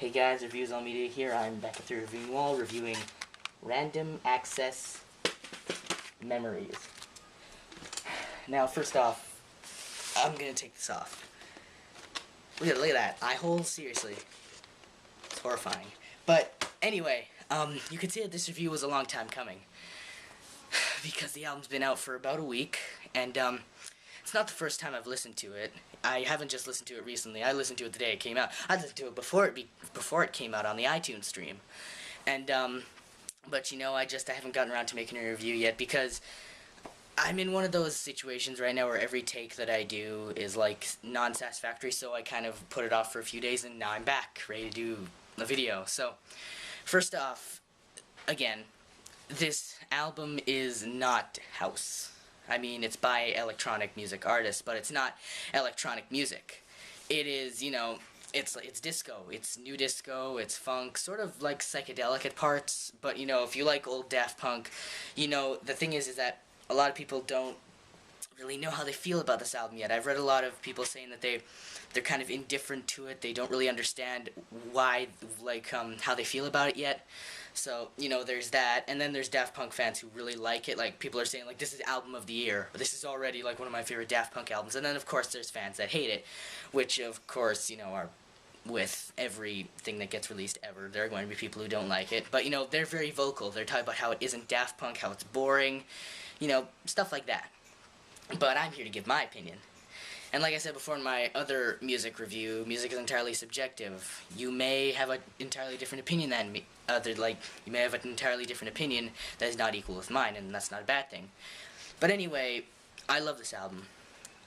Hey guys, Reviews on Media here. I'm back at the reviewing wall, reviewing Random Access Memories. Now, first off, I'm gonna take this off. Look at that eye hole. Seriously, it's horrifying. But anyway, you could see that this review was a long time coming because the album's been out for about a week, and it's not the first time I've listened to it. I haven't just listened to it recently. I listened to it the day it came out. I listened to it before it came out on the iTunes stream, and but you know, I haven't gotten around to making a review yet because I'm in one of those situations right now where every take that I do is like non-satisfactory, so I kind of put it off for a few days, and now I'm back, ready to do a video. So, first off, again, this album is not house. I mean, it's by electronic music artists, but it's not electronic music. It is, you know, it's disco. It's new disco, it's funk, sort of like psychedelic at parts, but you know, if you like old Daft Punk, you know, the thing is that a lot of people don't really know how they feel about this album yet. I've read a lot of people saying that they're kind of indifferent to it. They don't really understand why, like, how they feel about it yet. So, you know, there's that, and then there's Daft Punk fans who really like it. Like, people are saying, like, this is album of the year, or this is already, like, one of my favorite Daft Punk albums. And then, of course, there's fans that hate it, which, of course, you know, are with everything that gets released ever. There are going to be people who don't like it. But, you know, they're very vocal. They're talking about how it isn't Daft Punk, how it's boring, you know, stuff like that. But I'm here to give my opinion. And like I said before in my other music review, music is entirely subjective. You may have an entirely different opinion than me. You may have an entirely different opinion that is not equal with mine, and that's not a bad thing. But anyway, I love this album.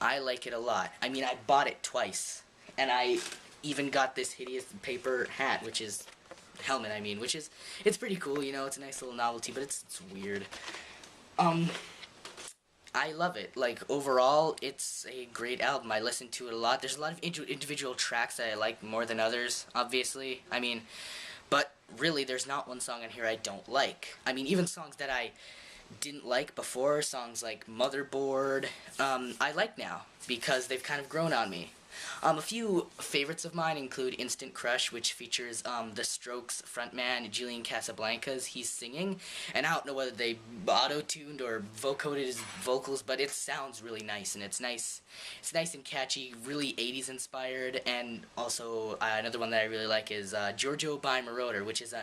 I like it a lot. I mean, I bought it twice, and I even got this hideous paper hat, helmet, which is, it's pretty cool, you know, it's a nice little novelty, but it's weird. I love it. Like, overall, it's a great album. I listen to it a lot. There's a lot of individual tracks that I like more than others, obviously. I mean, but really, there's not one song on here I don't like. I mean, even songs that I didn't like before, songs like Motherboard, I like now, because they've kind of grown on me. A few favorites of mine include Instant Crush, which features The Strokes frontman Julian Casablancas. He's singing, and I don't know whether they auto-tuned or vocoded his vocals, but it sounds really nice, and it's nice and catchy, really 80s inspired. And also another one that I really like is Giorgio by Moroder, which is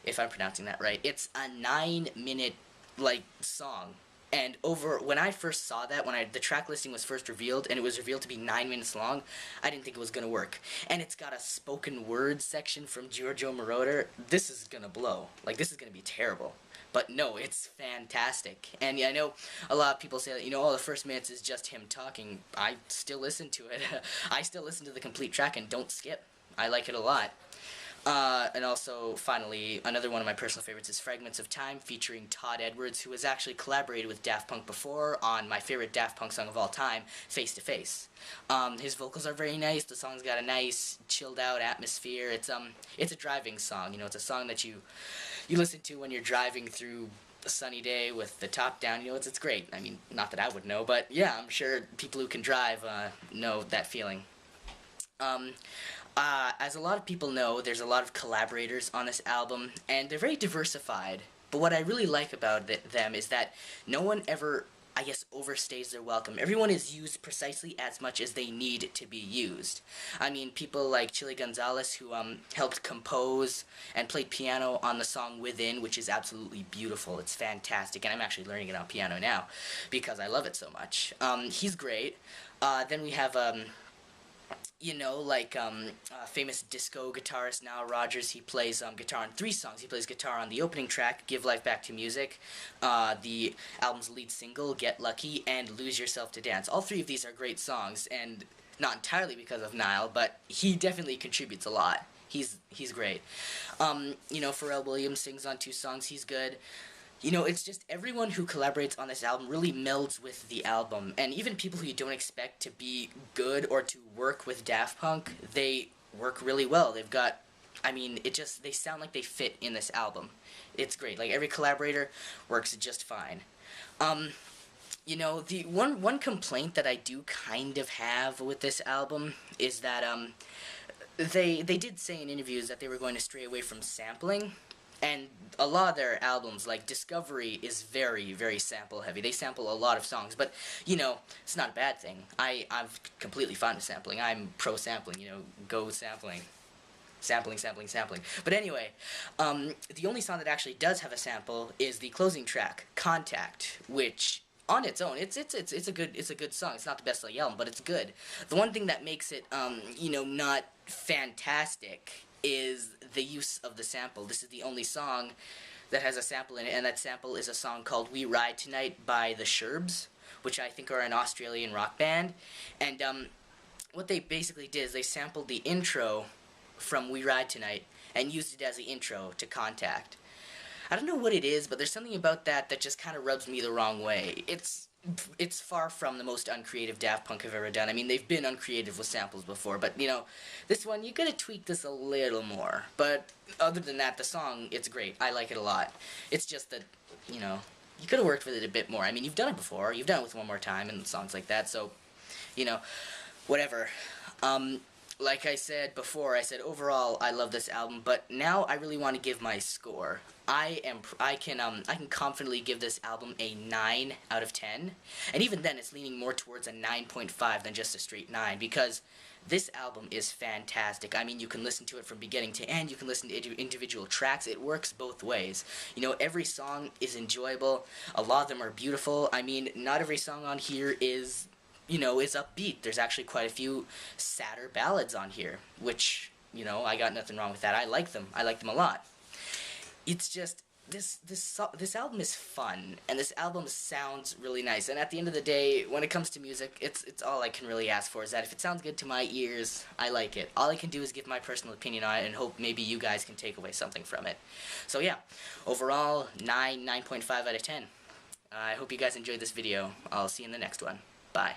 if I'm pronouncing that right, it's a 9-minute song. And when I first saw that, the track listing was first revealed, and it was revealed to be 9 minutes long, I didn't think it was going to work. And it's got a spoken word section from Giorgio Moroder. This is going to blow. Like, this is going to be terrible. But no, it's fantastic. And yeah, I know a lot of people say that, you know, oh, the first minutes is just him talking. I still listen to it. I still listen to the complete track and don't skip. I like it a lot. And also, finally, another one of my personal favorites is Fragments of Time, featuring Todd Edwards, who has actually collaborated with Daft Punk before on my favorite Daft Punk song of all time, Face to Face. His vocals are very nice. The song's got a nice, chilled-out atmosphere. It's a driving song. You know, it's a song that you listen to when you're driving through a sunny day with the top down. You know, it's great. I mean, not that I would know, but yeah, I'm sure people who can drive know that feeling. As a lot of people know, there's a lot of collaborators on this album, and they're very diversified. But what I really like about them is that no one ever, I guess, overstays their welcome. Everyone is used precisely as much as they need to be used. I mean, people like Chili Gonzalez, who helped compose and played piano on the song Within, which is absolutely beautiful. It's fantastic, and I'm actually learning it on piano now because I love it so much. He's great. Then we have you know, famous disco guitarist Nile Rodgers. He plays guitar on 3 songs. He plays guitar on the opening track, Give Life Back to Music, the album's lead single, Get Lucky, and Lose Yourself to Dance. All 3 of these are great songs, and not entirely because of Nile, but he definitely contributes a lot. He's great. You know, Pharrell Williams sings on 2 songs. He's good. You know, it's just everyone who collaborates on this album really melds with the album, and even people who you don't expect to be good or to work with Daft Punk, they work really well. They've got, I mean, they sound like they fit in this album. It's great. Like, every collaborator works just fine. You know, the one complaint that I do kind of have with this album is that, they did say in interviews that they were going to stray away from sampling, and a lot of their albums, like Discovery, is very, very sample heavy. They sample a lot of songs, but you know, it's not a bad thing. I'm completely fine with sampling. I'm pro sampling. You know, go sampling. Sampling, sampling, sampling. But anyway, the only song that actually does have a sample is the closing track, Contact, which on its own, it's a good song. It's not the best on the album, but it's good. The one thing that makes it, you know, not fantastic is the use of the sample. This is the only song that has a sample in it, and that sample is a song called "We Ride Tonight" by the Sherbs, which I think are an Australian rock band. And what they basically did is they sampled the intro from "We Ride Tonight" and used it as the intro to Contact. I don't know what it is, but there's something about that that just kind of rubs me the wrong way. It's far from the most uncreative Daft Punk I've ever done. I mean, they've been uncreative with samples before, but, you know, this one, you gotta tweak this a little more. But other than that, the song, it's great. I like it a lot. It's just that, you know, you could have worked with it a bit more. I mean, you've done it before. You've done it with One More Time and songs like that, so, you know, whatever. Like I said before, I said overall I love this album, but now I really want to give my score. I can confidently give this album a 9 out of 10, and even then it's leaning more towards a 9.5 than just a straight 9, because this album is fantastic. I mean, you can listen to it from beginning to end, you can listen to individual tracks, it works both ways. You know, every song is enjoyable, a lot of them are beautiful. I mean, not every song on here is, you know, is upbeat. There's actually quite a few sadder ballads on here, which, you know, I got nothing wrong with that. I like them. I like them a lot. It's just, this album is fun, and this album sounds really nice, and at the end of the day, when it comes to music, it's all I can really ask for, is that if it sounds good to my ears, I like it. All I can do is give my personal opinion on it, and hope maybe you guys can take away something from it. So yeah, overall, 9.5 out of 10. I hope you guys enjoyed this video. I'll see you in the next one. Bye.